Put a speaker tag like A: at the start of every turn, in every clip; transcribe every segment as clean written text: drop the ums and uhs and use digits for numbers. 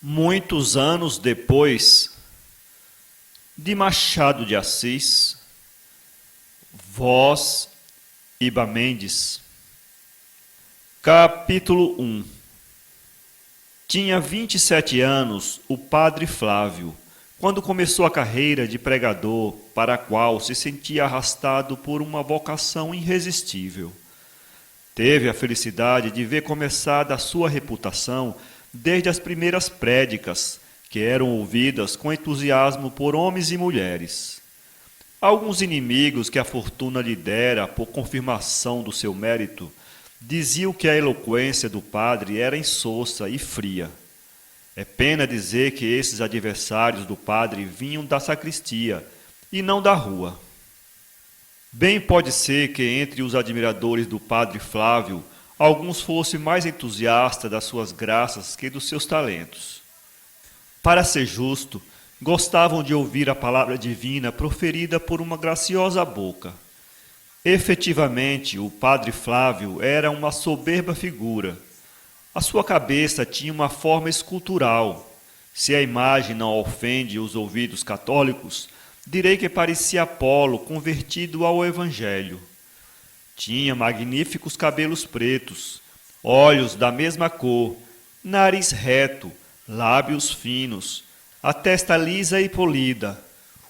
A: Muitos anos depois de Machado de Assis, voz Iba Mendes. Capítulo 1. Tinha 27 anos o padre Flávio, quando começou a carreira de pregador, para a qual se sentia arrastado por uma vocação irresistível. Teve a felicidade de ver começada a sua reputação desde as primeiras prédicas, que eram ouvidas com entusiasmo por homens e mulheres. Alguns inimigos que a fortuna lhe dera por confirmação do seu mérito diziam que a eloquência do padre era insossa e fria. É pena dizer que esses adversários do padre vinham da sacristia e não da rua. Bem pode ser que entre os admiradores do padre Flávio, alguns fossem mais entusiastas das suas graças que dos seus talentos. Para ser justo, gostavam de ouvir a palavra divina proferida por uma graciosa boca. Efetivamente, o padre Flávio era uma soberba figura. A sua cabeça tinha uma forma escultural. Se a imagem não ofende os ouvidos católicos, direi que parecia Apolo convertido ao Evangelho. Tinha magníficos cabelos pretos, olhos da mesma cor, nariz reto, lábios finos, a testa lisa e polida.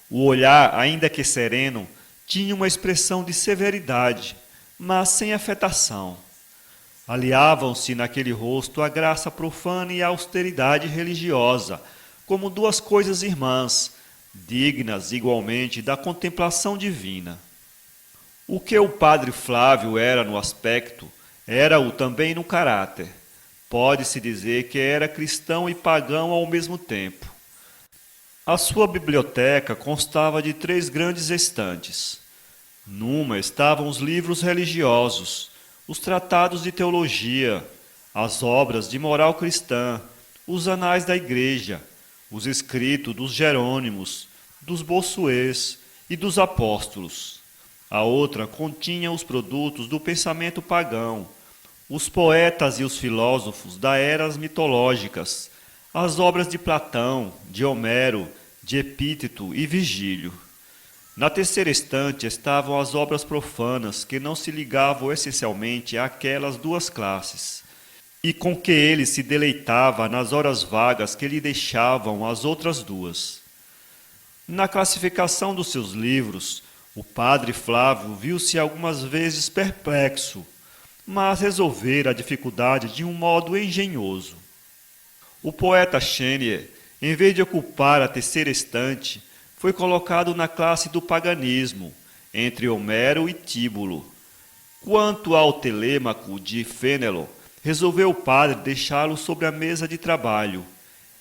A: O olhar, ainda que sereno, tinha uma expressão de severidade, mas sem afetação. Aliavam-se naquele rosto a graça profana e a austeridade religiosa, como duas coisas irmãs, dignas igualmente da contemplação divina. O que o padre Flávio era no aspecto, era-o também no caráter. Pode-se dizer que era cristão e pagão ao mesmo tempo. A sua biblioteca constava de 3 grandes estantes. Numa estavam os livros religiosos, os tratados de teologia, as obras de moral cristã, os anais da igreja, os escritos dos Jerônimos, dos Bossuets e dos apóstolos. A outra continha os produtos do pensamento pagão, os poetas e os filósofos das eras mitológicas, as obras de Platão, de Homero, de Epíteto e Virgílio. Na terceira estante estavam as obras profanas que não se ligavam essencialmente àquelas duas classes, e com que ele se deleitava nas horas vagas que lhe deixavam as outras duas. Na classificação dos seus livros, o padre Flávio viu-se algumas vezes perplexo, mas resolvera a dificuldade de um modo engenhoso. O poeta Chenier, em vez de ocupar a terceira estante, foi colocado na classe do paganismo, entre Homero e Tíbulo. Quanto ao Telêmaco de Fénelon, resolveu o padre deixá-lo sobre a mesa de trabalho.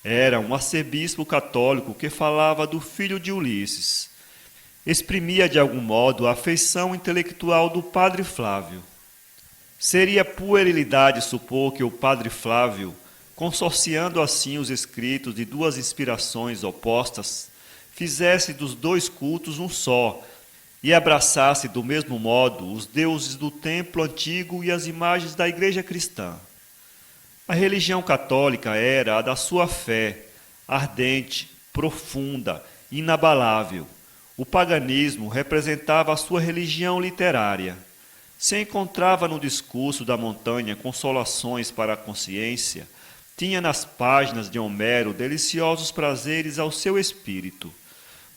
A: Era um arcebispo católico que falava do filho de Ulisses. Exprimia de algum modo a afeição intelectual do padre Flávio. Seria puerilidade supor que o padre Flávio, consorciando assim os escritos de duas inspirações opostas, fizesse dos 2 cultos um só, e abraçasse do mesmo modo os deuses do templo antigo e as imagens da igreja cristã. A religião católica era a da sua fé, ardente, profunda, inabalável. O paganismo representava a sua religião literária. Se encontrava no discurso da montanha consolações para a consciência, tinha nas páginas de Homero deliciosos prazeres ao seu espírito.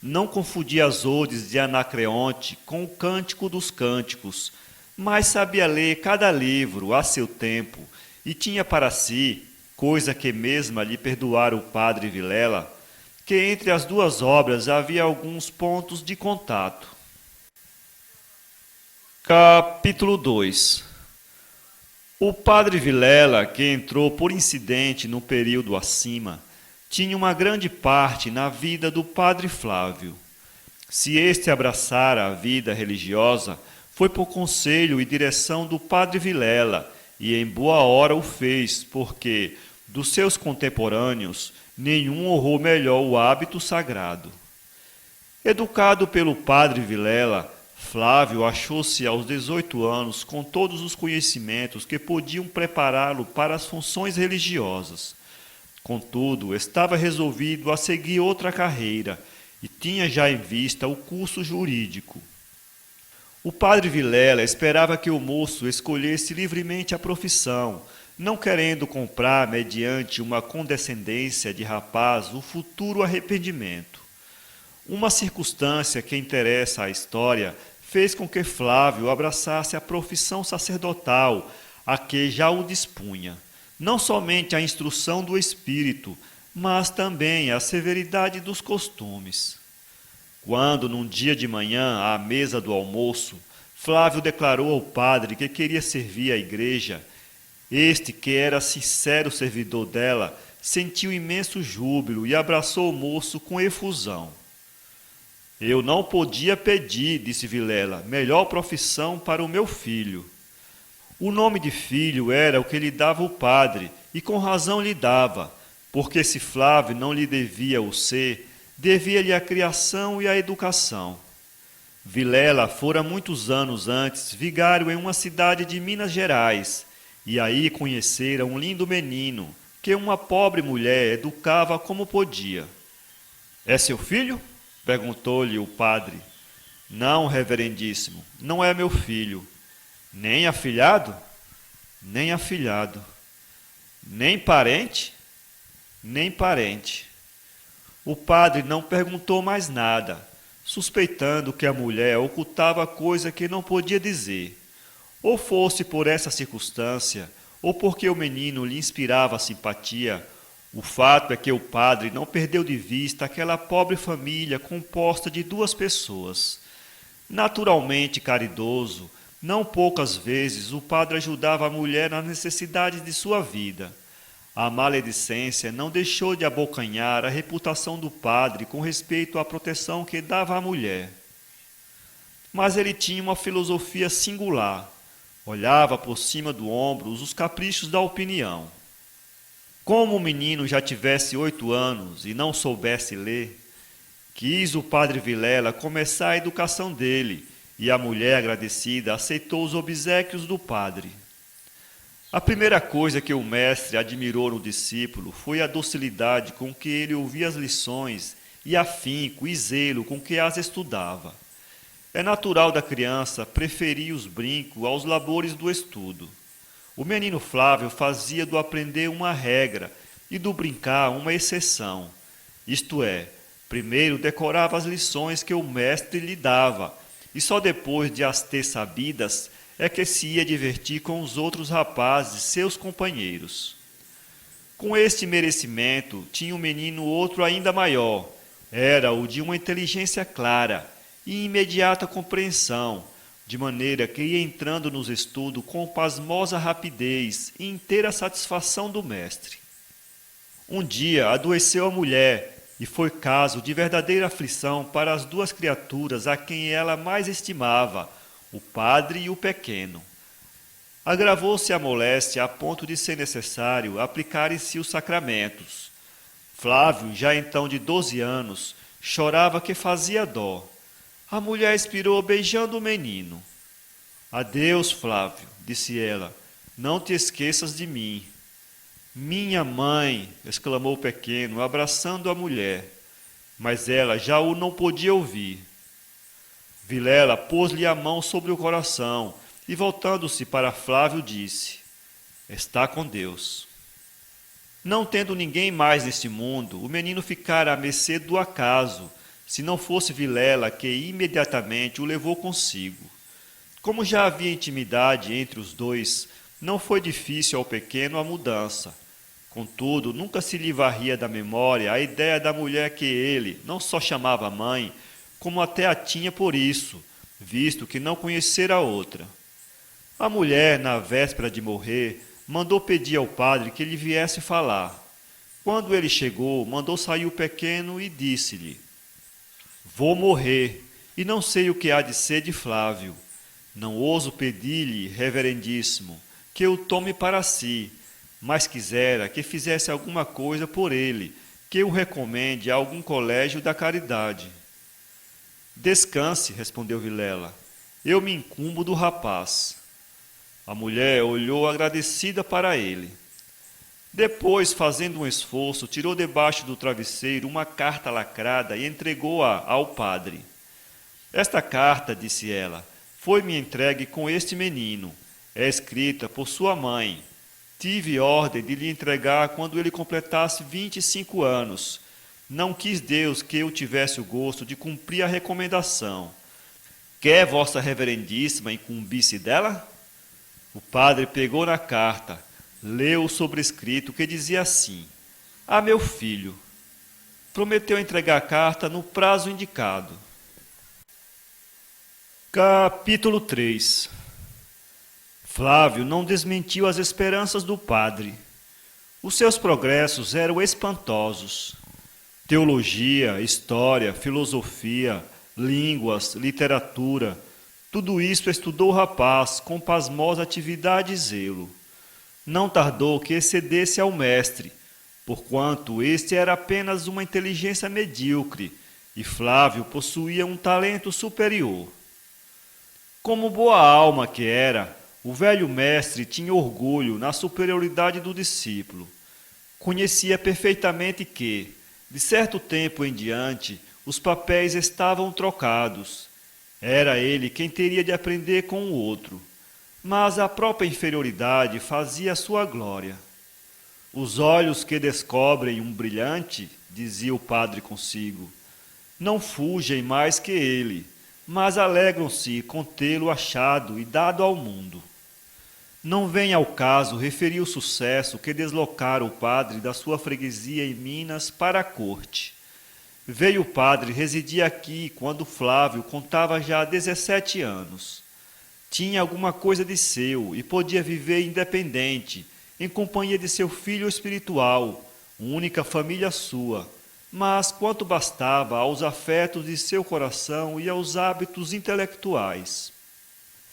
A: Não confundia as odes de Anacreonte com o Cântico dos Cânticos, mas sabia ler cada livro a seu tempo e tinha para si, coisa que mesmo lhe perdoara o padre Vilela, que entre as duas obras havia alguns pontos de contato. Capítulo 2. O padre Vilela, que entrou por incidente no período acima, tinha uma grande parte na vida do padre Flávio. Se este abraçara a vida religiosa, foi por conselho e direção do padre Vilela, e em boa hora o fez, porque, dos seus contemporâneos, nenhum honrou melhor o hábito sagrado. Educado pelo padre Vilela, Flávio achou-se aos 18 anos com todos os conhecimentos que podiam prepará-lo para as funções religiosas. Contudo, estava resolvido a seguir outra carreira e tinha já em vista o curso jurídico. O padre Vilela esperava que o moço escolhesse livremente a profissão, não querendo comprar, mediante uma condescendência de rapaz, o futuro arrependimento. Uma circunstância que interessa à história fez com que Flávio abraçasse a profissão sacerdotal a que já o dispunha, não somente a instrução do espírito, mas também a severidade dos costumes. Quando, num dia de manhã, à mesa do almoço, Flávio declarou ao padre que queria servir a igreja, este, que era sincero servidor dela, sentiu imenso júbilo e abraçou o moço com efusão. Eu não podia pedir, disse Vilela, melhor profissão para o meu filho. O nome de filho era o que lhe dava o padre, e com razão lhe dava, porque se Flávio não lhe devia o ser, devia-lhe a criação e a educação. Vilela fora muitos anos antes vigário em uma cidade de Minas Gerais, e aí conhecera um lindo menino, que uma pobre mulher educava como podia. É seu filho? Perguntou-lhe o padre. Não, reverendíssimo, não é meu filho. Nem afilhado? Nem afilhado. Nem parente? Nem parente. O padre não perguntou mais nada, suspeitando que a mulher ocultava coisa que não podia dizer. Ou fosse por essa circunstância, ou porque o menino lhe inspirava simpatia, o fato é que o padre não perdeu de vista aquela pobre família composta de duas pessoas. Naturalmente caridoso, não poucas vezes o padre ajudava a mulher nas necessidades de sua vida. A maledicência não deixou de abocanhar a reputação do padre com respeito à proteção que dava à mulher. Mas ele tinha uma filosofia singular. Olhava por cima do ombro os caprichos da opinião. Como o menino já tivesse 8 anos e não soubesse ler, quis o padre Vilela começar a educação dele, e a mulher agradecida aceitou os obséquios do padre. A primeira coisa que o mestre admirou no discípulo foi a docilidade com que ele ouvia as lições e afinco e zelo com que as estudava. É natural da criança preferir os brincos aos labores do estudo. O menino Flávio fazia do aprender uma regra e do brincar uma exceção. Isto é, primeiro decorava as lições que o mestre lhe dava, e só depois de as ter sabidas é que se ia divertir com os outros rapazes, seus companheiros. Com este merecimento, tinha o menino outro ainda maior. Era o de uma inteligência clara e imediata compreensão, de maneira que ia entrando nos estudos com pasmosa rapidez e inteira satisfação do mestre. Um dia adoeceu a mulher, e foi caso de verdadeira aflição para as duas criaturas a quem ela mais estimava, o padre e o pequeno. Agravou-se a moléstia a ponto de ser necessário aplicarem-se os sacramentos. Flávio, já então de 12 anos, chorava que fazia dó. A mulher expirou beijando o menino. Adeus, Flávio, disse ela, não te esqueças de mim. Minha mãe, exclamou o pequeno, abraçando a mulher, mas ela já o não podia ouvir. Vilela pôs-lhe a mão sobre o coração e, voltando-se para Flávio, disse: Está com Deus. Não tendo ninguém mais neste mundo, o menino ficara à mercê do acaso, se não fosse Vilela que imediatamente o levou consigo. Como já havia intimidade entre os dois, não foi difícil ao pequeno a mudança. Contudo, nunca se lhe varria da memória a ideia da mulher que ele não só chamava mãe, como até a tinha por isso, visto que não conhecera outra. A mulher, na véspera de morrer, mandou pedir ao padre que lhe viesse falar. Quando ele chegou, mandou sair o pequeno e disse-lhe: Vou morrer, e não sei o que há de ser de Flávio. Não ouso pedir-lhe, reverendíssimo, que o tome para si, mas quisera que fizesse alguma coisa por ele, que o recomende a algum colégio da caridade. Descanse, respondeu Vilela, eu me incumbo do rapaz. A mulher olhou agradecida para ele. Depois, fazendo um esforço, tirou debaixo do travesseiro uma carta lacrada e entregou-a ao padre. Esta carta, disse ela, foi-me entregue com este menino. É escrita por sua mãe. Tive ordem de lhe entregar quando ele completasse 25 anos. Não quis Deus que eu tivesse o gosto de cumprir a recomendação. Quer vossa reverendíssima incumbir-se dela? O padre pegou na carta, leu o sobrescrito que dizia assim: A meu filho. Prometeu entregar a carta no prazo indicado. Capítulo 3. Flávio não desmentiu as esperanças do padre. Os seus progressos eram espantosos. Teologia, história, filosofia, línguas, literatura, tudo isso estudou o rapaz com pasmosa atividade e zelo. Não tardou que excedesse ao mestre, porquanto este era apenas uma inteligência medíocre e Flávio possuía um talento superior. Como boa alma que era, o velho mestre tinha orgulho na superioridade do discípulo. Conhecia perfeitamente que, de certo tempo em diante, os papéis estavam trocados. Era ele quem teria de aprender com o outro, mas a própria inferioridade fazia sua glória. Os olhos que descobrem um brilhante, dizia o padre consigo, não fugem mais que ele, mas alegram-se com tê-lo achado e dado ao mundo. Não vem ao caso referir o sucesso que deslocara o padre da sua freguesia em Minas para a corte. Veio o padre residir aqui quando Flávio contava já 17 anos. Tinha alguma coisa de seu e podia viver independente, em companhia de seu filho espiritual, única família sua, mas quanto bastava aos afetos de seu coração e aos hábitos intelectuais.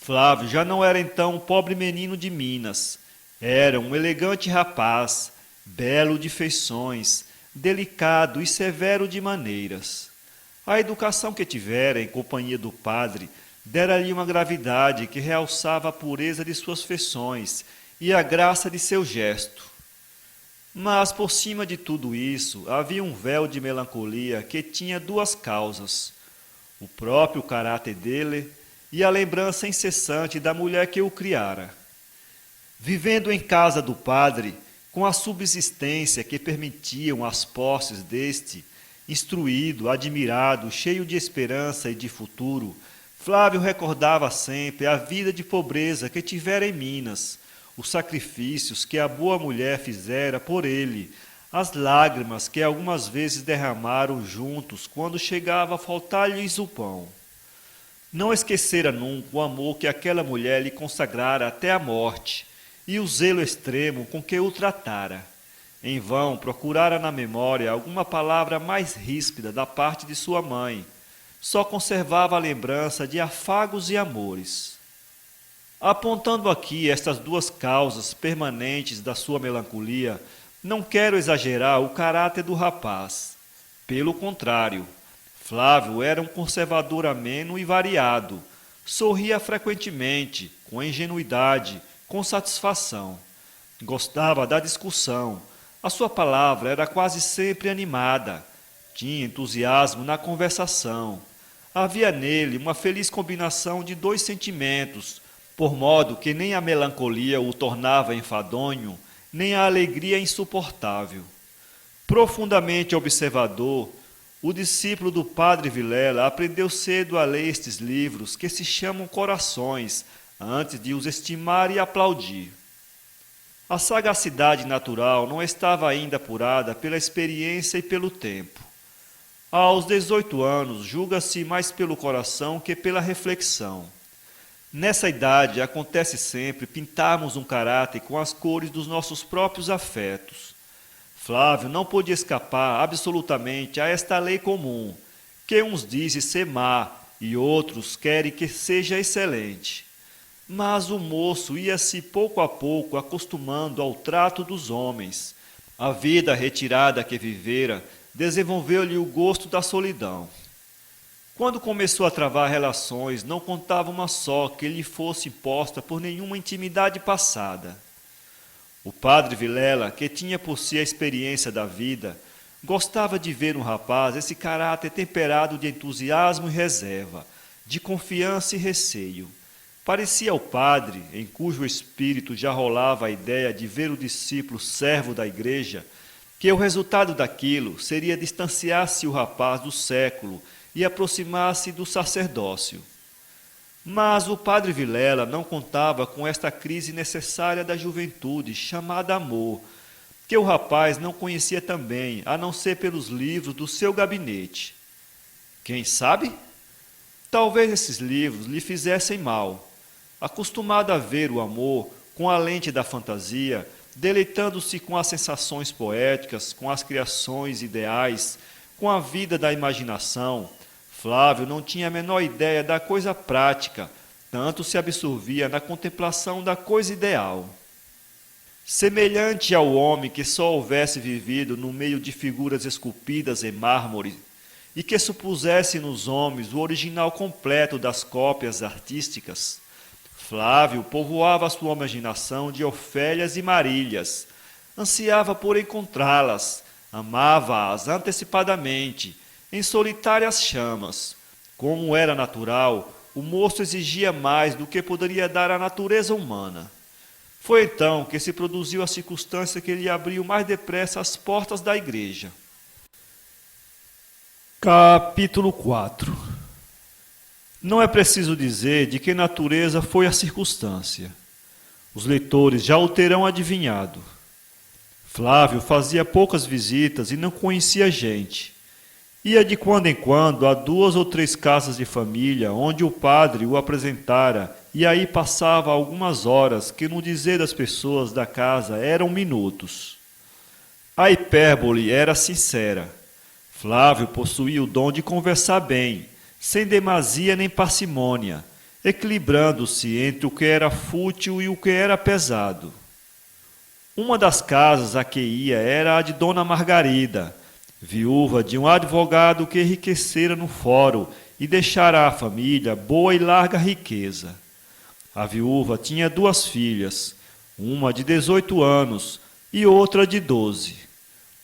A: Flávio já não era então um pobre menino de Minas, era um elegante rapaz, belo de feições, delicado e severo de maneiras. A educação que tivera em companhia do padre dera-lhe uma gravidade que realçava a pureza de suas feições e a graça de seu gesto. Mas por cima de tudo isso havia um véu de melancolia que tinha duas causas: o próprio caráter dele e a lembrança incessante da mulher que o criara. Vivendo em casa do padre, com a subsistência que permitiam as posses deste, instruído, admirado, cheio de esperança e de futuro, Flávio recordava sempre a vida de pobreza que tivera em Minas, os sacrifícios que a boa mulher fizera por ele, as lágrimas que algumas vezes derramaram juntos quando chegava a faltar-lhes o pão. Não esquecera nunca o amor que aquela mulher lhe consagrara até a morte e o zelo extremo com que o tratara. Em vão procurara na memória alguma palavra mais ríspida da parte de sua mãe. Só conservava a lembrança de afagos e amores. Apontando aqui estas duas causas permanentes da sua melancolia, não quero exagerar o caráter do rapaz. Pelo contrário, Flávio era um conservador ameno e variado. Sorria frequentemente, com ingenuidade, com satisfação. Gostava da discussão. A sua palavra era quase sempre animada. Tinha entusiasmo na conversação. Havia nele uma feliz combinação de dois sentimentos, por modo que nem a melancolia o tornava enfadonho, nem a alegria insuportável. Profundamente observador, o discípulo do padre Vilela aprendeu cedo a ler estes livros que se chamam corações, antes de os estimar e aplaudir. A sagacidade natural não estava ainda apurada pela experiência e pelo tempo. Aos 18 anos, julga-se mais pelo coração que pela reflexão. Nessa idade, acontece sempre pintarmos um caráter com as cores dos nossos próprios afetos. Flávio não podia escapar absolutamente a esta lei comum, que uns dizem ser má e outros querem que seja excelente. Mas o moço ia-se pouco a pouco acostumando ao trato dos homens. A vida retirada que vivera desenvolveu-lhe o gosto da solidão. Quando começou a travar relações, não contava uma só que lhe fosse imposta por nenhuma intimidade passada. O padre Vilela, que tinha por si a experiência da vida, gostava de ver no rapaz esse caráter temperado de entusiasmo e reserva, de confiança e receio. Parecia ao padre, em cujo espírito já rolava a ideia de ver o discípulo servo da igreja, que o resultado daquilo seria distanciar-se o rapaz do século e aproximar-se do sacerdócio. Mas o padre Vilela não contava com esta crise necessária da juventude, chamada amor, que o rapaz não conhecia também, a não ser pelos livros do seu gabinete. Quem sabe? Talvez esses livros lhe fizessem mal. Acostumado a ver o amor com a lente da fantasia, deleitando-se com as sensações poéticas, com as criações ideais, com a vida da imaginação, Flávio não tinha a menor ideia da coisa prática, tanto se absorvia na contemplação da coisa ideal. Semelhante ao homem que só houvesse vivido no meio de figuras esculpidas em mármore e que supusesse nos homens o original completo das cópias artísticas, Flávio povoava sua imaginação de Ofélias e Marílias, ansiava por encontrá-las, amava-as antecipadamente, em solitárias chamas. Como era natural, o moço exigia mais do que poderia dar a natureza humana. Foi então que se produziu a circunstância que lhe abriu mais depressa as portas da igreja. Capítulo 4. Não é preciso dizer de que natureza foi a circunstância. Os leitores já o terão adivinhado. Flávio fazia poucas visitas e não conhecia gente. Ia de quando em quando a 2 ou 3 casas de família onde o padre o apresentara e aí passava algumas horas que, no dizer das pessoas da casa, eram minutos. A hipérbole era sincera. Flávio possuía o dom de conversar bem, sem demasia nem parcimônia, equilibrando-se entre o que era fútil e o que era pesado. Uma das casas a que ia era a de Dona Margarida, viúva de um advogado que enriquecera no fórum e deixara à família boa e larga riqueza. A viúva tinha 2 filhas, uma de 18 anos e outra de 12.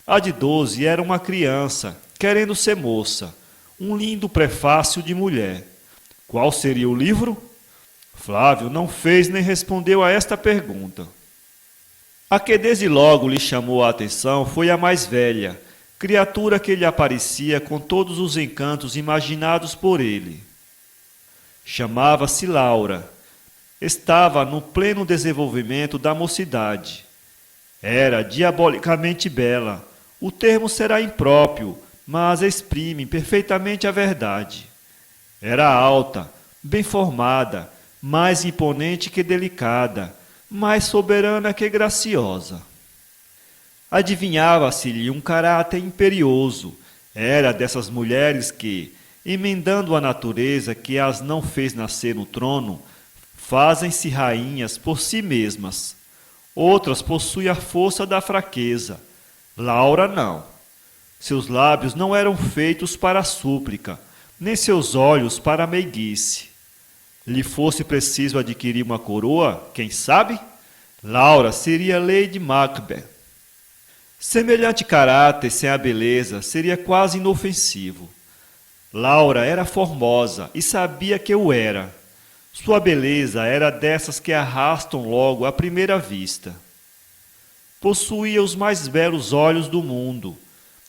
A: A de 12 era uma criança, querendo ser moça, um lindo prefácio de mulher. Qual seria o livro? Flávio não fez nem respondeu a esta pergunta. A que desde logo lhe chamou a atenção foi a mais velha, criatura que lhe aparecia com todos os encantos imaginados por ele. Chamava-se Laura. Estava no pleno desenvolvimento da mocidade. Era diabolicamente bela. O termo será impróprio, mas exprime perfeitamente a verdade. Era alta, bem formada, mais imponente que delicada, mais soberana que graciosa. Adivinhava-se-lhe um caráter imperioso. Era dessas mulheres que, emendando a natureza que as não fez nascer no trono, fazem-se rainhas por si mesmas. Outras possuem a força da fraqueza. Laura não. Seus lábios não eram feitos para a súplica, nem seus olhos para a meiguice. Lhe fosse preciso adquirir uma coroa, quem sabe? Laura seria Lady Macbeth. Semelhante caráter sem a beleza seria quase inofensivo. Laura era formosa e sabia que o era. Sua beleza era dessas que arrastam logo à primeira vista. Possuía os mais belos olhos do mundo,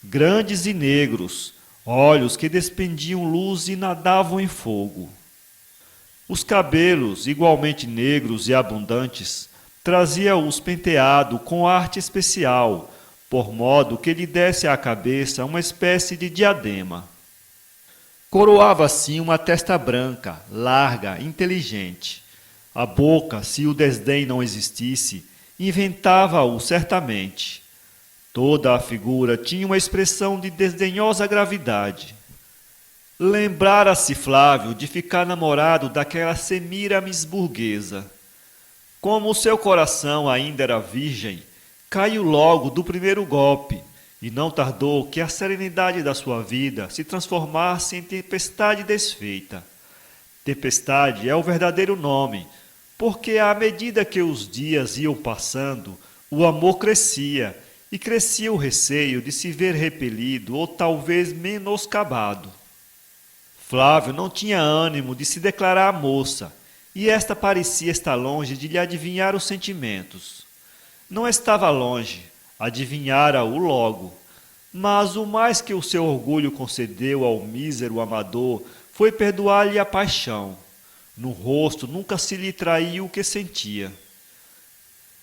A: grandes e negros, olhos que despendiam luz e nadavam em fogo. Os cabelos, igualmente negros e abundantes, trazia-os penteado com arte especial, por modo que lhe desse à cabeça uma espécie de diadema. Coroava assim uma testa branca, larga, inteligente. A boca, se o desdém não existisse, inventava-o certamente. Toda a figura tinha uma expressão de desdenhosa gravidade. Lembrara-se Flávio de ficar namorado daquela Semíramis burguesa. Como o seu coração ainda era virgem, caiu logo do primeiro golpe, e não tardou que a serenidade da sua vida se transformasse em tempestade desfeita. Tempestade é o verdadeiro nome, porque à medida que os dias iam passando, O amor crescia, e crescia o receio de se ver repelido ou talvez menoscabado. Flávio não tinha ânimo de se declarar à moça, e esta parecia estar longe de lhe adivinhar os sentimentos. Não estava longe, adivinhara-o logo, mas o mais que o seu orgulho concedeu ao mísero amador foi perdoar-lhe a paixão. No rosto nunca se lhe traiu o que sentia.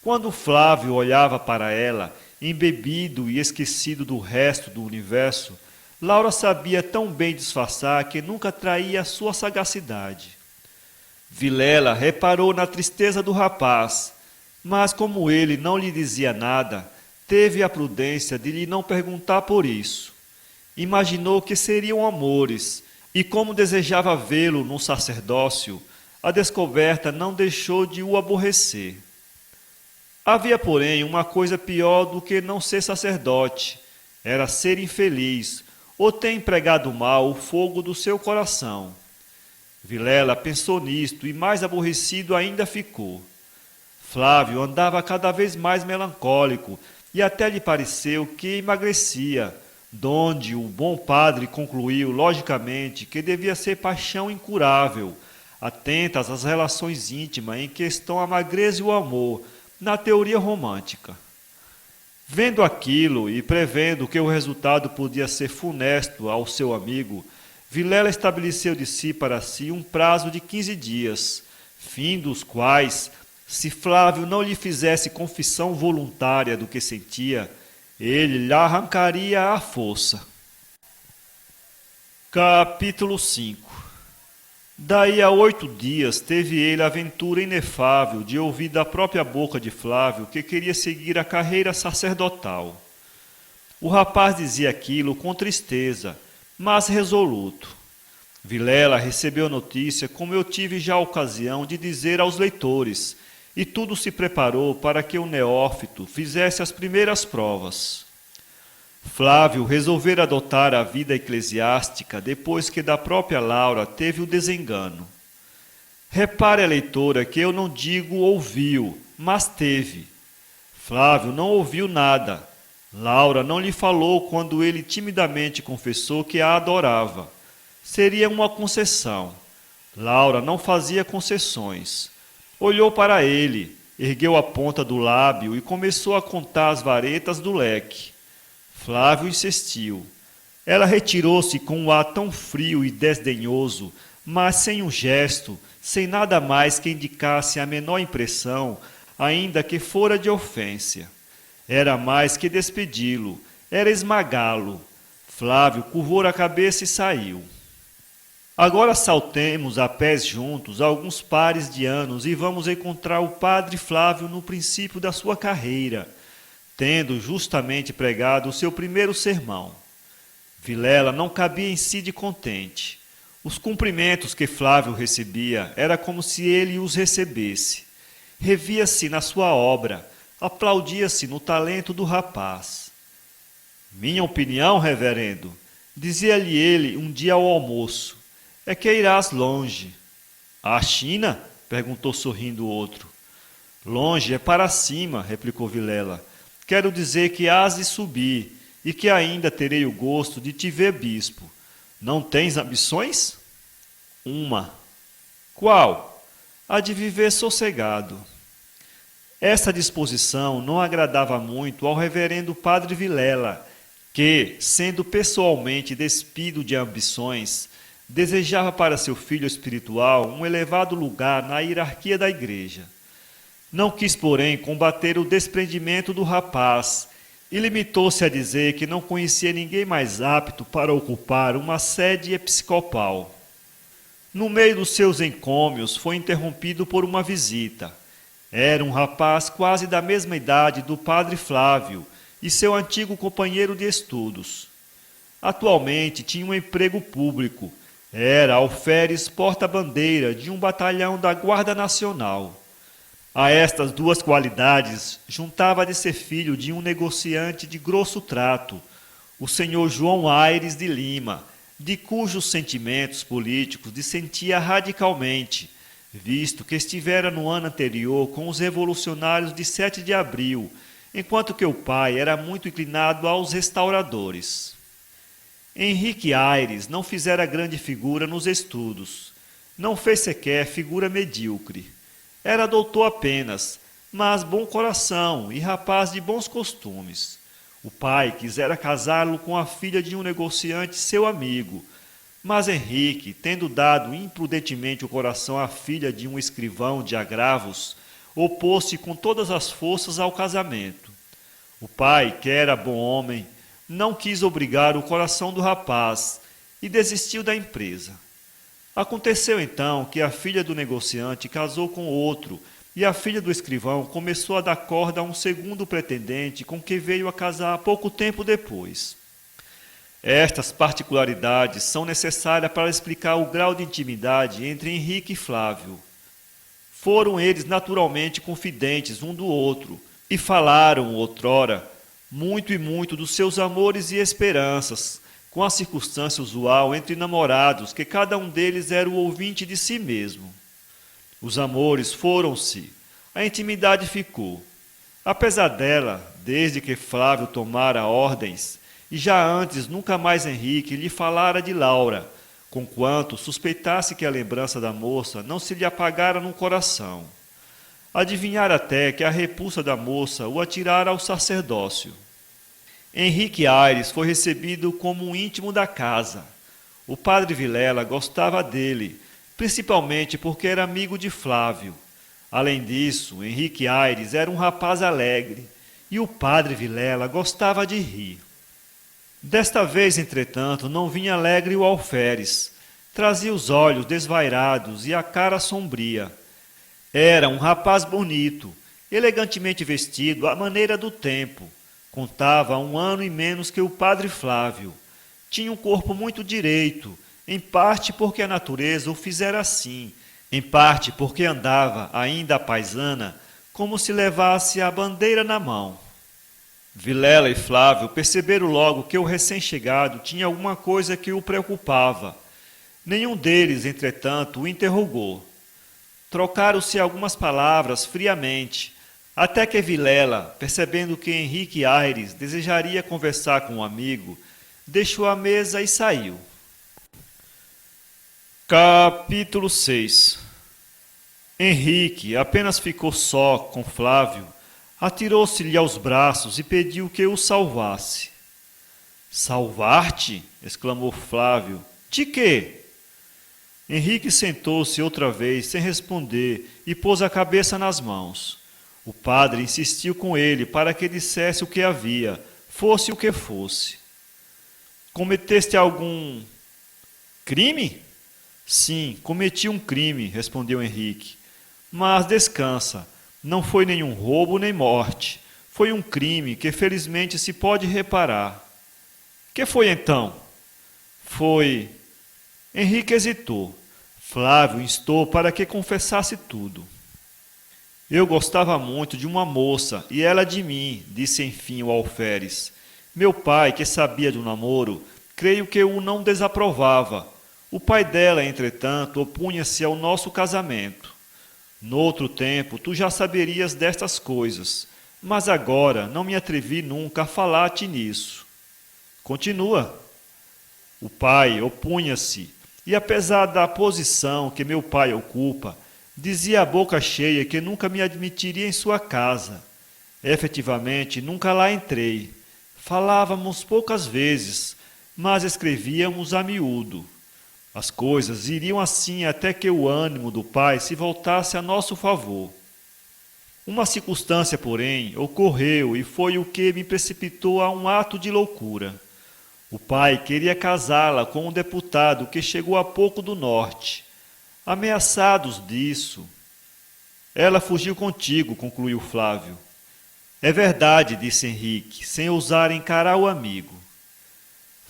A: Quando Flávio olhava para ela, embebido e esquecido do resto do universo, Laura sabia tão bem disfarçar que nunca traía a sua sagacidade. Vilela reparou na tristeza do rapaz, mas como ele não lhe dizia nada, teve a prudência de lhe não perguntar por isso. Imaginou que seriam amores, e como desejava vê-lo no sacerdócio, a descoberta não deixou de o aborrecer. Havia, porém, uma coisa pior do que não ser sacerdote, era ser infeliz, ou ter empregado mal o fogo do seu coração. Vilela pensou nisto e mais aborrecido ainda ficou. Flávio andava cada vez mais melancólico e até lhe pareceu que emagrecia, donde o bom padre concluiu logicamente que devia ser paixão incurável, atentas às relações íntimas em que estão a magreza e o amor, na teoria romântica. Vendo aquilo e prevendo que o resultado podia ser funesto ao seu amigo, Vilela estabeleceu de si para si um prazo de 15 dias, fim dos quais, se Flávio não lhe fizesse confissão voluntária do que sentia, ele lhe arrancaria à força. Capítulo 5. Daí a 8 dias teve ele a aventura inefável de ouvir da própria boca de Flávio que queria seguir a carreira sacerdotal. O rapaz dizia aquilo com tristeza, mas resoluto. Vilela recebeu a notícia como eu tive já a ocasião de dizer aos leitores, e tudo se preparou para que o neófito fizesse as primeiras provas. Flávio resolvera adotar a vida eclesiástica depois que da própria Laura teve o desengano. Repare a leitora que eu não digo ouviu, mas teve. Flávio não ouviu nada. Laura não lhe falou quando ele timidamente confessou que a adorava. Seria uma concessão. Laura não fazia concessões. Olhou para ele, ergueu a ponta do lábio e começou a contar as varetas do leque. Flávio insistiu. Ela retirou-se com um ar tão frio e desdenhoso, mas sem um gesto, sem nada mais que indicasse a menor impressão, ainda que fora de ofensa. Era mais que despedi-lo, era esmagá-lo. Flávio curvou a cabeça e saiu. Agora saltemos a pés juntos alguns pares de anos e vamos encontrar o padre Flávio no princípio da sua carreira, tendo justamente pregado o seu primeiro sermão. Vilela não cabia em si de contente. Os cumprimentos que Flávio recebia era como se ele os recebesse. Revia-se na sua obra, aplaudia-se no talento do rapaz. Minha opinião, reverendo, dizia-lhe ele um dia ao almoço, é que irás longe. À China? Perguntou sorrindo o outro. Longe é para cima, replicou Vilela. Quero dizer que hás de subir e que ainda terei o gosto de te ver bispo. Não tens ambições? Uma. Qual? A de viver sossegado. Essa disposição não agradava muito ao reverendo padre Vilela, que, sendo pessoalmente despido de ambições, desejava para seu filho espiritual um elevado lugar na hierarquia da igreja. Não quis, porém, combater o desprendimento do rapaz e limitou-se a dizer que não conhecia ninguém mais apto para ocupar uma sede episcopal. No meio dos seus encômios, foi interrompido por uma visita. Era um rapaz quase da mesma idade do padre Flávio e seu antigo companheiro de estudos. Atualmente tinha um emprego público. Era alferes porta-bandeira de um batalhão da Guarda Nacional. A estas duas qualidades juntava de ser filho de um negociante de grosso trato, o senhor João Aires de Lima, de cujos sentimentos políticos dissentia radicalmente, visto que estivera no ano anterior com os revolucionários de 7 de abril enquanto que o pai era muito inclinado aos restauradores. Henrique Ayres não fizera grande figura nos estudos. Não fez sequer figura medíocre. Era doutor apenas, mas bom coração e rapaz de bons costumes. O pai quisera casá-lo com a filha de um negociante seu amigo, mas Henrique, tendo dado imprudentemente o coração à filha de um escrivão de agravos, opôs-se com todas as forças ao casamento. O pai, que era bom homem, não quis obrigar o coração do rapaz e desistiu da empresa. Aconteceu então que a filha do negociante casou com outro e a filha do escrivão começou a dar corda a um segundo pretendente com que veio a casar pouco tempo depois. Estas particularidades são necessárias para explicar o grau de intimidade entre Henrique e Flávio. Foram eles naturalmente confidentes um do outro e falaram, outrora, muito e muito dos seus amores e esperanças, com a circunstância usual entre namorados, que cada um deles era o ouvinte de si mesmo. Os amores foram-se, a intimidade ficou. Apesar dela, desde que Flávio tomara ordens, e já antes nunca mais Henrique lhe falara de Laura, conquanto suspeitasse que a lembrança da moça não se lhe apagara no coração. Adivinhara até que a repulsa da moça o atirara ao sacerdócio. Henrique Ayres foi recebido como um íntimo da casa. O padre Vilela gostava dele, principalmente porque era amigo de Flávio. Além disso, Henrique Ayres era um rapaz alegre, e o padre Vilela gostava de rir. Desta vez, entretanto, não vinha alegre o alferes. Trazia os olhos desvairados e a cara sombria. Era um rapaz bonito, elegantemente vestido à maneira do tempo. Contava 1 ano e menos que o padre Flávio. Tinha um corpo muito direito, em parte porque a natureza o fizera assim, em parte porque andava, ainda à paisana, como se levasse a bandeira na mão. Vilela e Flávio perceberam logo que o recém-chegado tinha alguma coisa que o preocupava. Nenhum deles, entretanto, o interrogou. Trocaram-se algumas palavras friamente, até que Vilela, percebendo que Henrique Ayres desejaria conversar com um amigo, deixou a mesa e saiu. Capítulo 6. Henrique apenas ficou só com Flávio, atirou-se-lhe aos braços e pediu que o salvasse. Salvar-te? Exclamou Flávio. De quê? Henrique sentou-se outra vez sem responder e pôs a cabeça nas mãos. O padre insistiu com ele para que dissesse o que havia, fosse o que fosse. Cometeste algum crime? Sim, cometi um crime, respondeu Henrique. Mas descansa, não foi nenhum roubo nem morte. Foi um crime que felizmente se pode reparar. Que foi então? Foi... Henrique hesitou. Flávio instou para que confessasse tudo. Eu gostava muito de uma moça, e ela de mim, disse enfim o alferes. Meu pai, que sabia do namoro, creio que o não desaprovava. O pai dela, entretanto, opunha-se ao nosso casamento. Noutro tempo, tu já saberias destas coisas, mas agora não me atrevi nunca a falar-te nisso. Continua. O pai opunha-se, e apesar da posição que meu pai ocupa, dizia a boca cheia que nunca me admitiria em sua casa. Efetivamente, nunca lá entrei. Falávamos poucas vezes, mas escrevíamos a miúdo. As coisas iriam assim até que o ânimo do pai se voltasse a nosso favor. Uma circunstância, porém, ocorreu e foi o que me precipitou a um ato de loucura. O pai queria casá-la com um deputado que chegou há pouco do norte. Ameaçados disso. Ela fugiu contigo, concluiu Flávio. É verdade, disse Henrique, sem ousar encarar o amigo.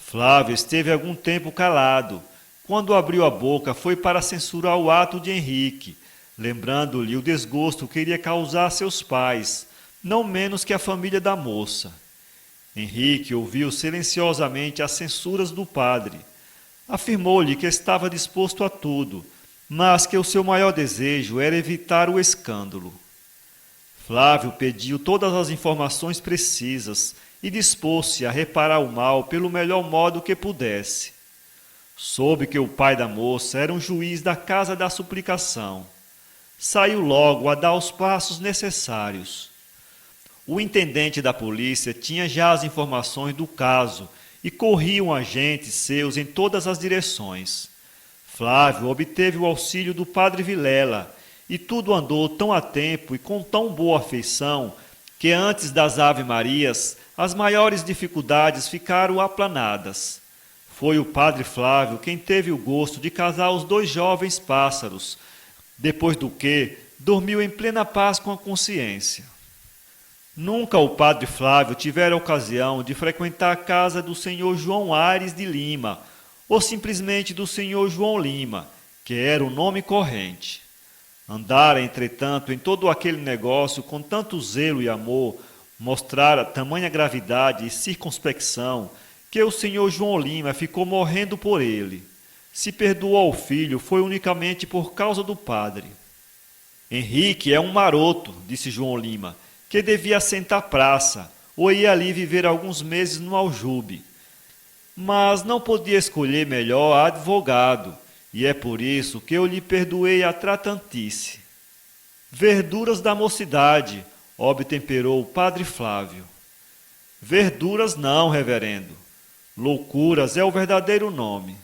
A: Flávio esteve algum tempo calado. Quando abriu a boca, foi para censurar o ato de Henrique, lembrando-lhe o desgosto que iria causar a seus pais, não menos que a família da moça. Henrique ouviu silenciosamente as censuras do padre. Afirmou-lhe que estava disposto a tudo, mas que o seu maior desejo era evitar o escândalo. Flávio pediu todas as informações precisas e dispôs-se a reparar o mal pelo melhor modo que pudesse. Soube que o pai da moça era um juiz da casa da suplicação. Saiu logo a dar os passos necessários. O intendente da polícia tinha já as informações do caso e corriam agentes seus em todas as direções. Flávio obteve o auxílio do padre Vilela e tudo andou tão a tempo e com tão boa afeição que antes das Ave-Marias as maiores dificuldades ficaram aplanadas. Foi o padre Flávio quem teve o gosto de casar os dois jovens pássaros, depois do que dormiu em plena paz com a consciência. Nunca o padre Flávio tivera ocasião de frequentar a casa do senhor João Aires de Lima, ou simplesmente do senhor João Lima, que era o nome corrente. Andara, entretanto, em todo aquele negócio com tanto zelo e amor, mostrara tamanha gravidade e circunspecção, que o senhor João Lima ficou morrendo por ele. Se perdoou ao filho foi unicamente por causa do padre. Henrique é um maroto, disse João Lima, que devia assentar praça, ou ir ali viver alguns meses no aljube. Mas não podia escolher melhor advogado, e é por isso que eu lhe perdoei a tratantice. Verduras da mocidade, obtemperou o padre Flávio. Verduras não, reverendo. Loucuras é o verdadeiro nome.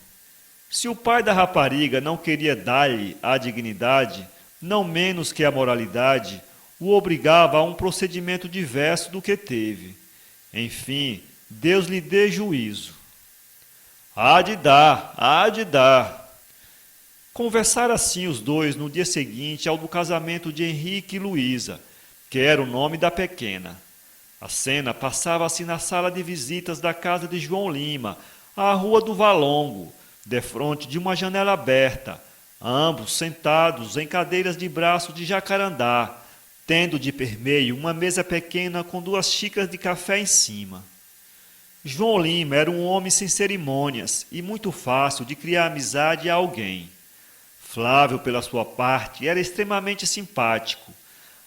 A: Se o pai da rapariga não queria dar-lhe a dignidade, não menos que a moralidade, o obrigava a um procedimento diverso do que teve. Enfim, Deus lhe dê juízo. Há de dar, há de dar. Conversaram assim os dois no dia seguinte ao do casamento de Henrique e Luísa, que era o nome da pequena. A cena passava-se na sala de visitas da casa de João Lima, à rua do Valongo, defronte de uma janela aberta, ambos sentados em cadeiras de braço de jacarandá, tendo de permeio uma mesa pequena com 2 xícaras de café em cima. João Lima era um homem sem cerimônias e muito fácil de criar amizade a alguém. Flávio, pela sua parte, era extremamente simpático.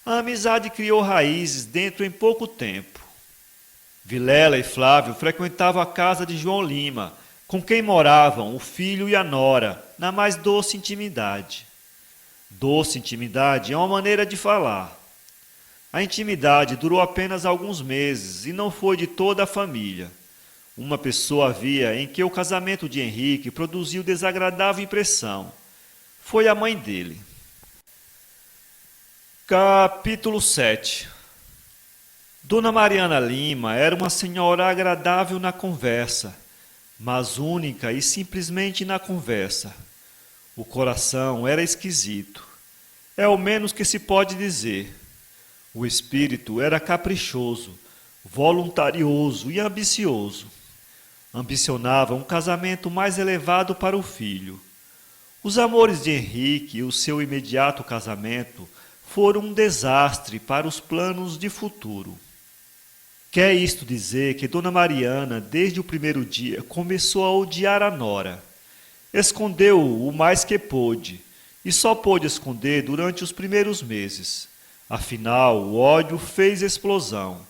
A: A amizade criou raízes dentro em pouco tempo. Vilela e Flávio frequentavam a casa de João Lima, com quem moravam o filho e a nora, na mais doce intimidade. Doce intimidade é uma maneira de falar. A intimidade durou apenas alguns meses e não foi de toda a família. Uma pessoa havia em que o casamento de Henrique produziu desagradável impressão. Foi a mãe dele. Capítulo 7. Dona Mariana Lima era uma senhora agradável na conversa, mas única e simplesmente na conversa. O coração era esquisito. É o menos que se pode dizer. O espírito era caprichoso, voluntarioso e ambicioso. Ambicionava um casamento mais elevado para o filho. Os amores de Henrique e o seu imediato casamento foram um desastre para os planos de futuro. Quer isto dizer que Dona Mariana, desde o primeiro dia, começou a odiar a nora. Escondeu-o o mais que pôde, e só pôde esconder durante os primeiros meses. Afinal, o ódio fez explosão.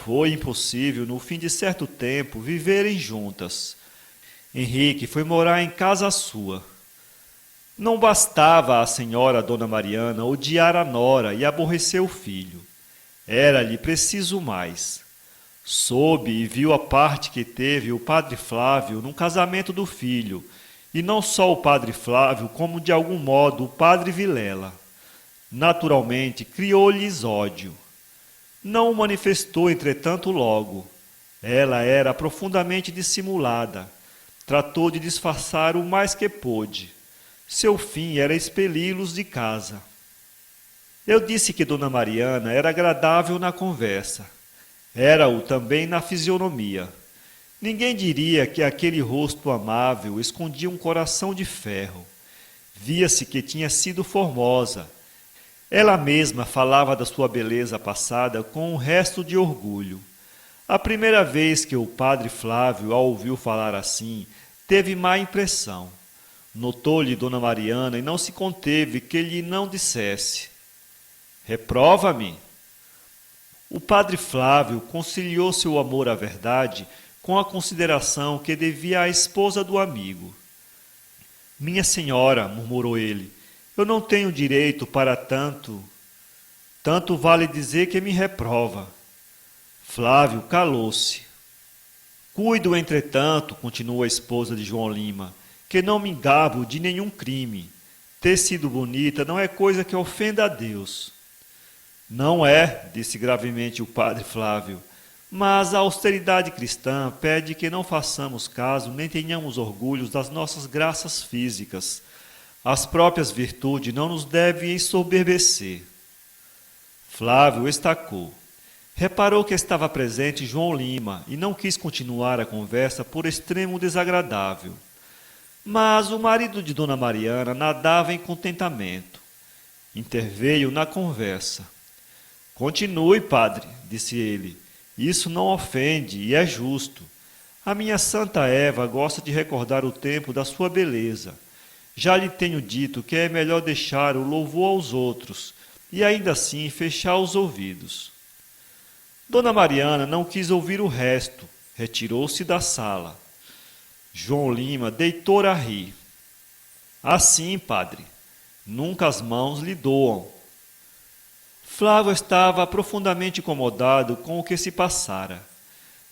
A: Foi impossível, no fim de certo tempo, viverem juntas. Henrique foi morar em casa sua. Não bastava à senhora Dona Mariana odiar a nora e aborrecer o filho. Era-lhe preciso mais. Soube e viu a parte que teve o padre Flávio no casamento do filho, e não só o padre Flávio, como de algum modo o padre Vilela. Naturalmente, criou-lhes ódio. Não o manifestou, entretanto, logo. Ela era profundamente dissimulada. Tratou de disfarçar o mais que pôde. Seu fim era expeli-los de casa. Eu disse que Dona Mariana era agradável na conversa. Era-o também na fisionomia. Ninguém diria que aquele rosto amável escondia um coração de ferro. Via-se que tinha sido formosa. Ela mesma falava da sua beleza passada com um resto de orgulho. A primeira vez que o padre Flávio a ouviu falar assim, teve má impressão. Notou-lhe Dona Mariana e não se conteve que lhe não dissesse: reprova-me. O padre Flávio conciliou seu amor à verdade com a consideração que devia à esposa do amigo. Minha senhora, murmurou ele, eu não tenho direito para tanto. Tanto vale dizer que me reprova. Flávio calou-se. Cuido, entretanto, continuou a esposa de João Lima, que não me gabo de nenhum crime. Ter sido bonita não é coisa que ofenda a Deus. Não é, disse gravemente o padre Flávio, mas a austeridade cristã pede que não façamos caso nem tenhamos orgulhos das nossas graças físicas. As próprias virtudes não nos devem ensoberbecer. Flávio estacou. Reparou que estava presente João Lima e não quis continuar a conversa por extremo desagradável. Mas o marido de Dona Mariana nadava em contentamento. Interveio na conversa. Continue, padre, disse ele. Isso não ofende e é justo. A minha santa Eva gosta de recordar o tempo da sua beleza. Já lhe tenho dito que é melhor deixar o louvor aos outros e ainda assim fechar os ouvidos. Dona Mariana não quis ouvir o resto, retirou-se da sala. João Lima deitou a rir. Assim, padre, nunca as mãos lhe doam. Flávio estava profundamente incomodado com o que se passara.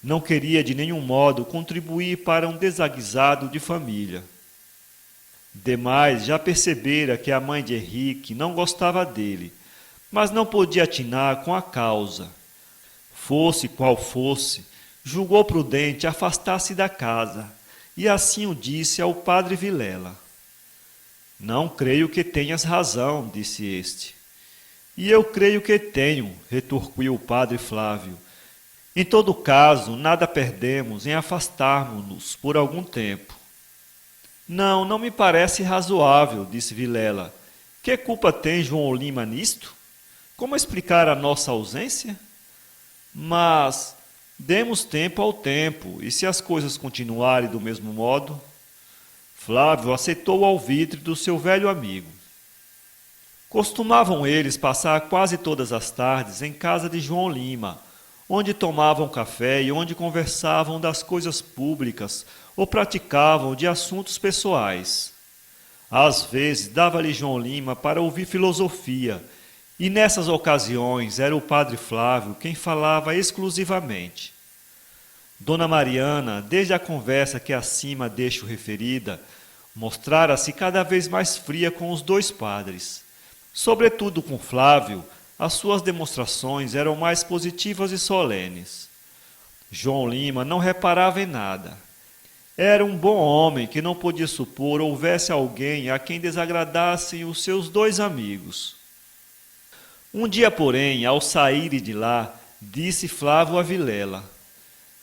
A: Não queria de nenhum modo contribuir para um desaguisado de família. Demais já percebera que a mãe de Henrique não gostava dele, mas não podia atinar com a causa. Fosse qual fosse, julgou prudente afastar-se da casa, e assim o disse ao padre Vilela. Não creio que tenhas razão, disse este. E eu creio que tenho, retorquiu o padre Flávio. Em todo caso, nada perdemos em afastarmos-nos por algum tempo. Não me parece razoável, disse Vilela. Que culpa tem João Lima nisto? Como explicar a nossa ausência? Mas demos tempo ao tempo, e se as coisas continuarem do mesmo modo? Flávio aceitou o alvitre do seu velho amigo. Costumavam eles passar quase todas as tardes em casa de João Lima, onde tomavam café e onde conversavam das coisas públicas ou praticavam de assuntos pessoais. Às vezes dava-lhe João Lima para ouvir filosofia, e nessas ocasiões era o padre Flávio quem falava exclusivamente. Dona Mariana, desde a conversa que acima deixo referida, mostrara-se cada vez mais fria com os dois padres. Sobretudo com Flávio, as suas demonstrações eram mais positivas e solenes. João Lima não reparava em nada. Era um bom homem que não podia supor houvesse alguém a quem desagradassem os seus dois amigos. Um dia, porém, ao saírem de lá, disse Flávio a Vilela: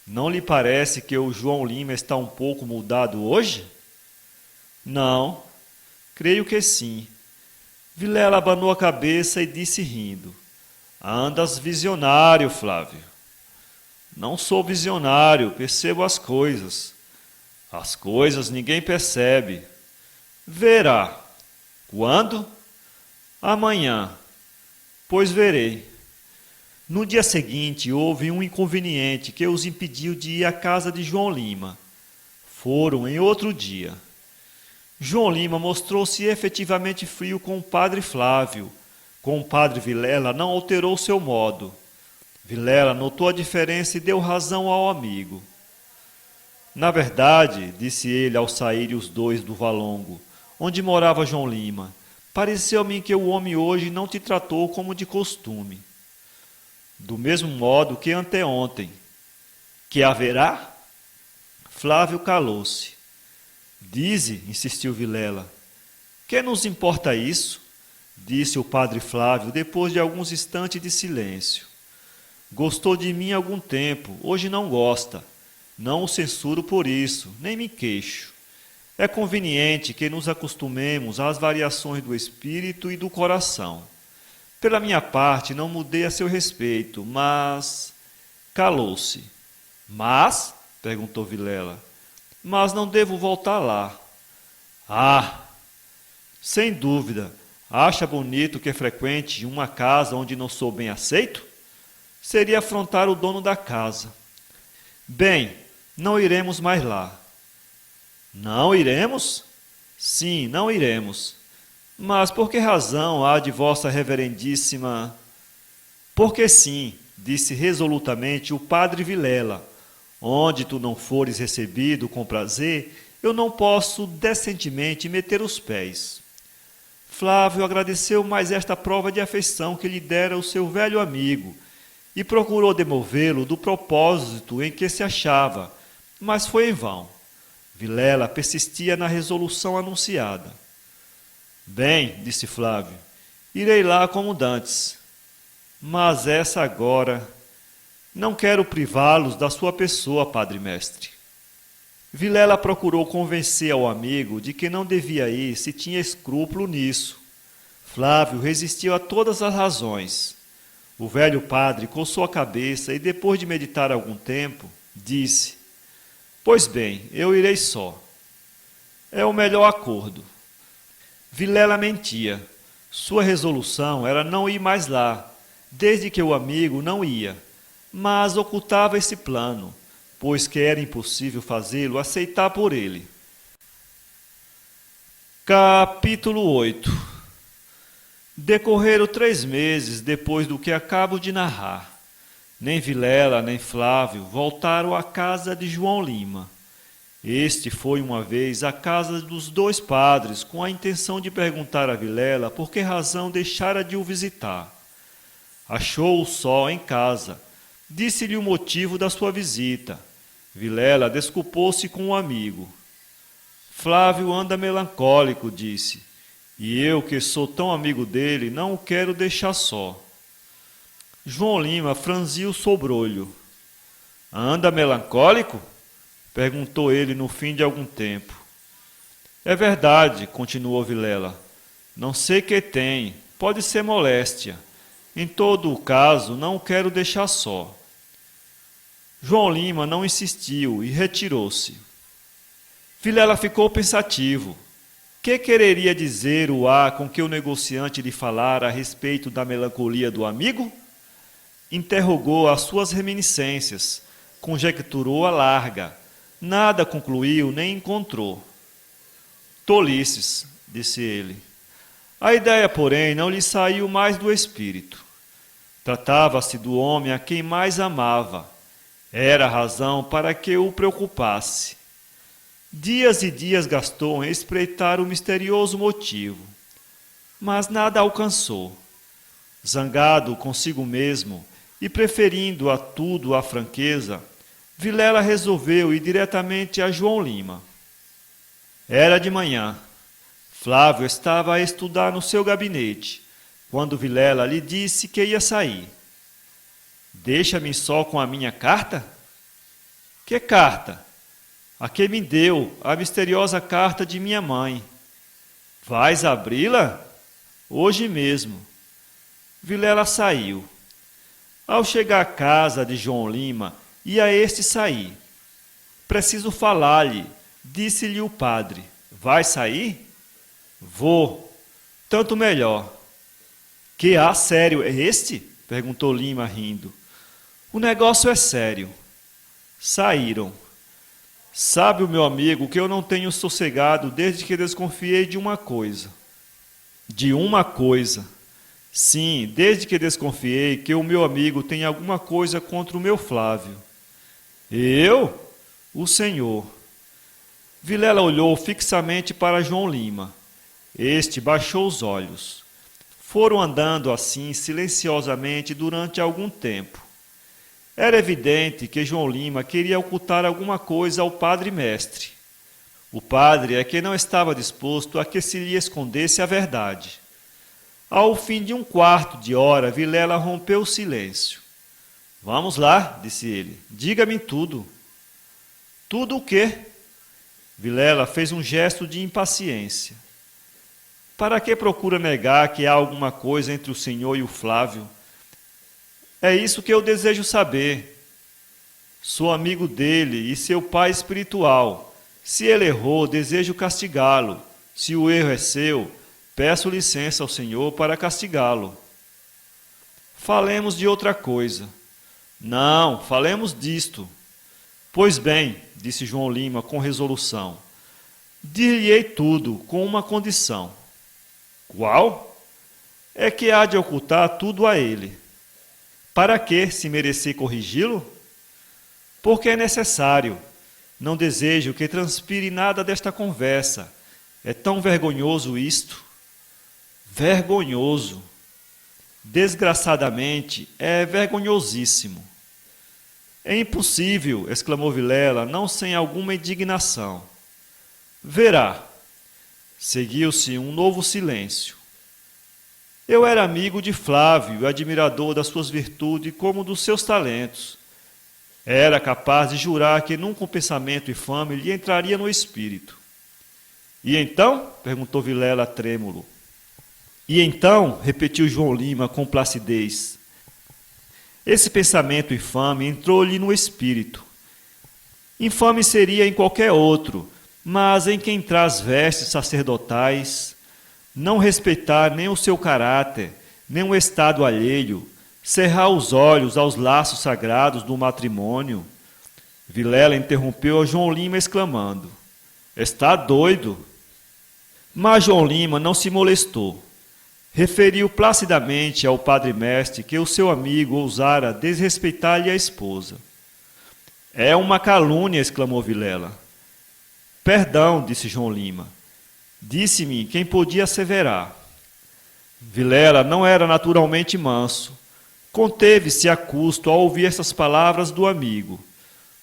A: Não lhe parece que o João Lima está um pouco mudado hoje? Não, creio que sim. Vilela abanou a cabeça e disse rindo: Andas visionário, Flávio. Não sou visionário, percebo as coisas. As coisas ninguém percebe. Verá. Quando? Amanhã. Pois verei. No dia seguinte houve um inconveniente que os impediu de ir à casa de João Lima. Foram em outro dia. João Lima mostrou-se efetivamente frio com o padre Flávio. Com o padre Vilela não alterou seu modo. Vilela notou a diferença e deu razão ao amigo. Na verdade, disse ele ao saírem os dois do valongo, onde morava João Lima, pareceu-me que o homem hoje não te tratou como de costume. Do mesmo modo que anteontem. Que haverá? Flávio calou-se. Dize, insistiu Vilela. Que nos importa isso? Disse o padre Flávio depois de alguns instantes de silêncio. Gostou de mim há algum tempo, hoje não gosta. Não o censuro por isso, nem me queixo. É conveniente que nos acostumemos às variações do espírito e do coração. Pela minha parte, não mudei a seu respeito, mas... Calou-se. Mas? Perguntou Vilela. Mas não devo voltar lá. Ah! Sem dúvida. Acha bonito que frequente uma casa onde não sou bem aceito? seria afrontar o dono da casa. Bem, não iremos mais lá. Não iremos? Sim, não iremos. Mas por que razão há de vossa reverendíssima... Porque sim, disse resolutamente o padre Vilela. Onde tu não fores recebido com prazer, eu não posso decentemente meter os pés. Flávio agradeceu mais esta prova de afeição que lhe dera o seu velho amigo e procurou demovê-lo do propósito em que se achava, mas foi em vão. Vilela persistia na resolução anunciada. Bem, disse Flávio, irei lá como dantes. Mas essa agora... Não quero privá-los da sua pessoa, padre mestre. Vilela procurou convencer ao amigo de que não devia ir se tinha escrúpulo nisso. Flávio resistiu a todas as razões. O velho padre coçou a cabeça e, depois de meditar algum tempo, disse: Pois bem, eu irei só. É o melhor acordo. Vilela mentia. Sua resolução era não ir mais lá, desde que o amigo não ia. Mas ocultava esse plano, pois que era impossível fazê-lo aceitar por ele. Capítulo 8. Decorreram 3 meses depois do que acabo de narrar. Nem Vilela nem Flávio voltaram à casa de João Lima. Este foi uma vez à casa dos 2 padres com a intenção de perguntar a Vilela por que razão deixara de o visitar. Achou-o só em casa. Disse-lhe o motivo da sua visita. Vilela desculpou-se com o amigo. Flávio anda melancólico, disse, e eu, que sou tão amigo dele, não o quero deixar só. João Lima franziu o sobrolho. Anda melancólico? Perguntou ele no fim de algum tempo. É verdade, continuou Vilela. Não sei que tem, pode ser moléstia. Em todo o caso, não o quero deixar só. João Lima não insistiu e retirou-se. Vilela ficou pensativo. Que quereria dizer o com que o negociante lhe falara a respeito da melancolia do amigo? Interrogou as suas reminiscências, conjecturou a larga, nada concluiu nem encontrou. Tolices, disse ele. A ideia, porém, não lhe saiu mais do espírito. Tratava-se do homem a quem mais amava. Era a razão para que o preocupasse. Dias e dias gastou em espreitar o misterioso motivo, mas nada alcançou. Zangado consigo mesmo e preferindo a tudo a franqueza, Vilela resolveu ir diretamente a João Lima. Era de manhã. Flávio estava a estudar no seu gabinete, quando Vilela lhe disse que ia sair. Deixa-me só com a minha carta? Que carta? A que me deu, a misteriosa carta de minha mãe. Vais abri-la? Hoje mesmo. Vilela saiu. Ao chegar à casa de João Lima, ia este sair. Preciso falar-lhe, disse-lhe o padre. Vai sair? Vou. Tanto melhor. Que sério é este? Perguntou Lima rindo. O negócio é sério. Saíram. Sabe o meu amigo que eu não tenho sossegado desde que desconfiei de uma coisa. De uma coisa. Sim, desde que desconfiei que o meu amigo tem alguma coisa contra o meu Flávio. Eu? O senhor. Vilela olhou fixamente para João Lima. Este baixou os olhos. Foram andando assim silenciosamente durante algum tempo. Era evidente que João Lima queria ocultar alguma coisa ao padre mestre. O padre é que não estava disposto a que se lhe escondesse a verdade. Ao fim de 1/4 de hora, Vilela rompeu o silêncio. Vamos lá, disse ele, diga-me tudo. Tudo o quê? Vilela fez um gesto de impaciência. Para que procura negar que há alguma coisa entre o senhor e o Flávio? É isso que eu desejo saber. Sou amigo dele e seu pai espiritual. Se ele errou, desejo castigá-lo. Se o erro é seu, peço licença ao senhor para castigá-lo. Falemos de outra coisa. Não, falemos disto. Pois bem, disse João Lima com resolução, dir-lhe-ei tudo com uma condição. Qual? É que há de ocultar tudo a ele. Para que, se merecer corrigi-lo? Porque é necessário. Não desejo que transpire nada desta conversa. É tão vergonhoso isto. Vergonhoso. Desgraçadamente, é vergonhosíssimo. É impossível, exclamou Vilela, não sem alguma indignação. Verá. Seguiu-se um novo silêncio. Eu era amigo de Flávio, admirador das suas virtudes como dos seus talentos. Era capaz de jurar que nunca um pensamento infame lhe entraria no espírito. E então? Perguntou Vilela trêmulo. E então, repetiu João Lima com placidez, esse pensamento infame entrou-lhe no espírito. Infame seria em qualquer outro, mas em quem traz vestes sacerdotais, não respeitar nem o seu caráter, nem o estado alheio, cerrar os olhos aos laços sagrados do matrimônio. Vilela interrompeu a João Lima exclamando, está doido? Mas João Lima não se molestou. Referiu placidamente ao padre-mestre que o seu amigo ousara desrespeitar-lhe a esposa. É uma calúnia, exclamou Vilela. Perdão, disse João Lima. Disse-me quem podia asseverar. Vilela não era naturalmente manso. Conteve-se a custo ao ouvir essas palavras do amigo.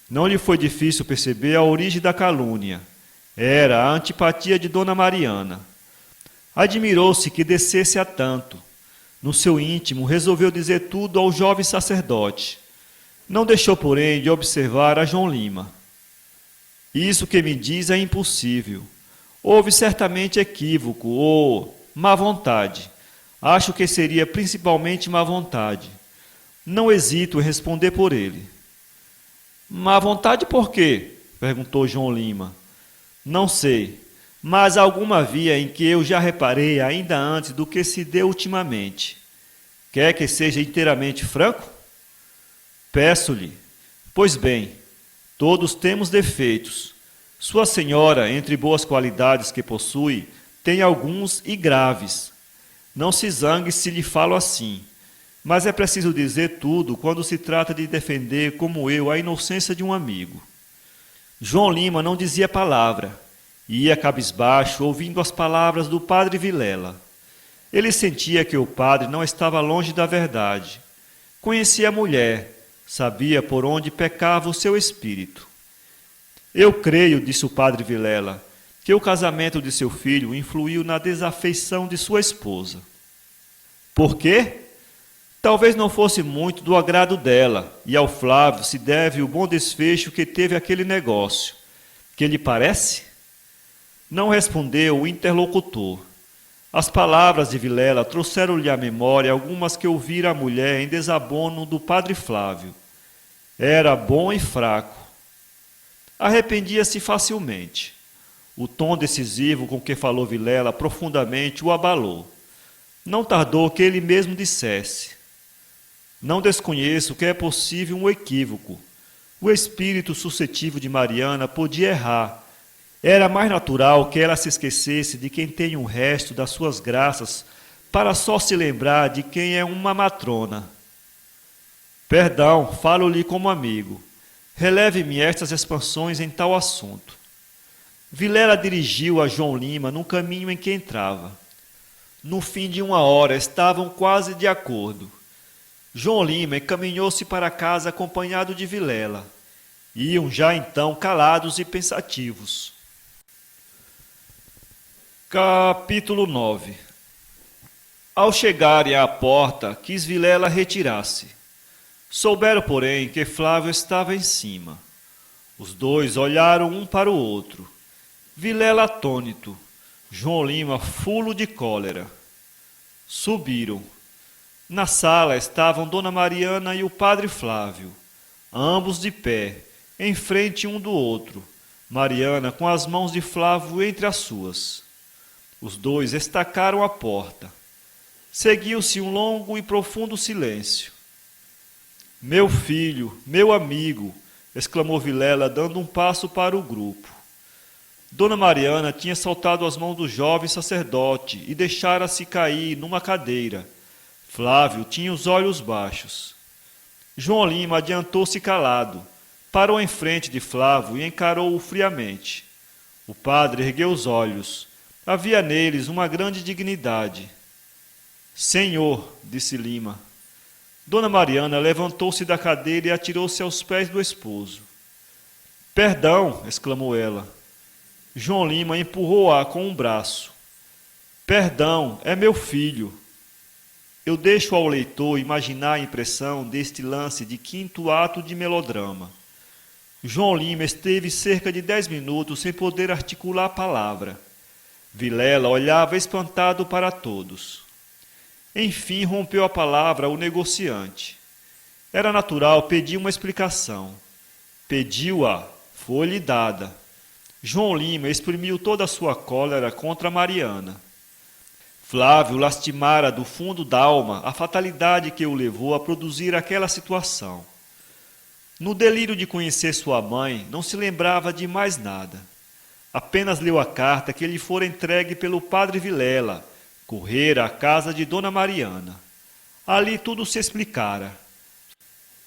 A: Não lhe foi difícil perceber a origem da calúnia. Era a antipatia de Dona Mariana. Admirou-se que descesse a tanto. No seu íntimo, resolveu dizer tudo ao jovem sacerdote. Não deixou, porém, de observar a João Lima. Isso que me diz é impossível. Houve certamente equívoco ou má vontade. Acho que seria principalmente má vontade. Não hesito em responder por ele. Má vontade por quê? Perguntou João Lima. Não sei. Mas alguma via em que eu já reparei ainda antes do que se deu ultimamente. Quer que seja inteiramente franco? Peço-lhe. Pois bem, todos temos defeitos. Sua senhora, entre boas qualidades que possui, tem alguns e graves. Não se zangue se lhe falo assim, mas é preciso dizer tudo quando se trata de defender, como eu, a inocência de um amigo. João Lima não dizia palavra. Ia cabisbaixo, ouvindo as palavras do padre Vilela. Ele sentia que o padre não estava longe da verdade. Conhecia a mulher, sabia por onde pecava o seu espírito. Eu creio, disse o padre Vilela, que o casamento de seu filho influiu na desafeição de sua esposa. Por quê? Talvez não fosse muito do agrado dela, e ao Flávio se deve o bom desfecho que teve aquele negócio. Que lhe parece? Não respondeu o interlocutor. As palavras de Vilela trouxeram-lhe à memória algumas que ouvira a mulher em desabono do padre Flávio. Era bom e fraco. Arrependia-se facilmente. O tom decisivo com que falou Vilela profundamente o abalou. Não tardou que ele mesmo dissesse. Não desconheço que é possível um equívoco. O espírito suscetível de Mariana podia errar. Era mais natural que ela se esquecesse de quem tem o resto das suas graças para só se lembrar de quem é uma matrona. Perdão, falo-lhe como amigo. Releve-me estas expansões em tal assunto. Vilela dirigiu a João Lima no caminho em que entrava. No fim de 1 hora estavam quase de acordo. João Lima encaminhou-se para casa acompanhado de Vilela. Iam já então calados e pensativos. Capítulo 9. Ao chegarem à porta, quis Vilela retirar-se. Souberam, porém, que Flávio estava em cima. Os dois olharam um para o outro. Vilela atônito, João Lima fulo de cólera. Subiram. Na sala estavam Dona Mariana e o padre Flávio, ambos de pé, em frente um do outro, Mariana com as mãos de Flávio entre as suas. Os dois estacaram a porta. Seguiu-se um longo e profundo silêncio. Meu filho, meu amigo, exclamou Vilela, dando um passo para o grupo. Dona Mariana tinha soltado as mãos do jovem sacerdote e deixara-se cair numa cadeira. Flávio tinha os olhos baixos. João Lima adiantou-se calado, parou em frente de Flávio e encarou-o friamente. O padre ergueu os olhos. Havia neles uma grande dignidade. Senhor, disse Lima. Dona Mariana levantou-se da cadeira e atirou-se aos pés do esposo. Perdão, exclamou ela. João Lima empurrou-a com um braço. Perdão, é meu filho. Eu deixo ao leitor imaginar a impressão deste lance de quinto ato de melodrama. João Lima esteve cerca de 10 minutos sem poder articular a palavra. Vilela olhava espantado para todos. Enfim rompeu a palavra o negociante. Era natural pedir uma explicação. Pediu-a, foi-lhe dada. João Lima exprimiu toda a sua cólera contra Mariana. Flávio lastimara do fundo da alma a fatalidade que o levou a produzir aquela situação. No delírio de conhecer sua mãe, não se lembrava de mais nada. Apenas leu a carta que lhe fora entregue pelo padre Vilela. Correra à casa de Dona Mariana. Ali tudo se explicara.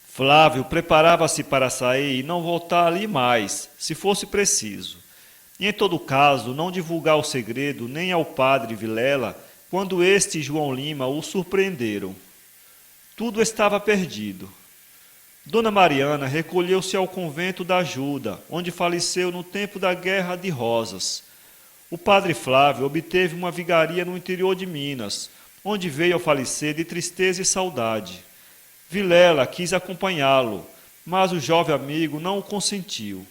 A: Flávio preparava-se para sair e não voltar ali mais, se fosse preciso. E em todo caso, não divulgar o segredo nem ao padre Vilela, quando este e João Lima o surpreenderam. Tudo estava perdido. Dona Mariana recolheu-se ao convento da Ajuda, onde faleceu no tempo da Guerra de Rosas. O padre Flávio obteve uma vigaria no interior de Minas, onde veio a falecer de tristeza e saudade. Vilela quis acompanhá-lo, mas o jovem amigo não o consentiu.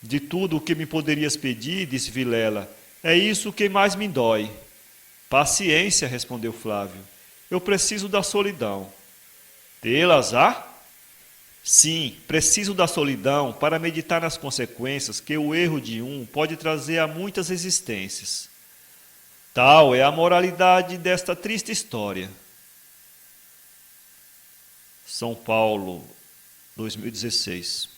A: De tudo o que me poderias pedir, disse Vilela, é isso que mais me dói. Paciência, respondeu Flávio. Eu preciso da solidão. Tê-las, ah? Sim, preciso da solidão para meditar nas consequências que o erro de um pode trazer a muitas existências. Tal é a moralidade desta triste história. São Paulo, 2016.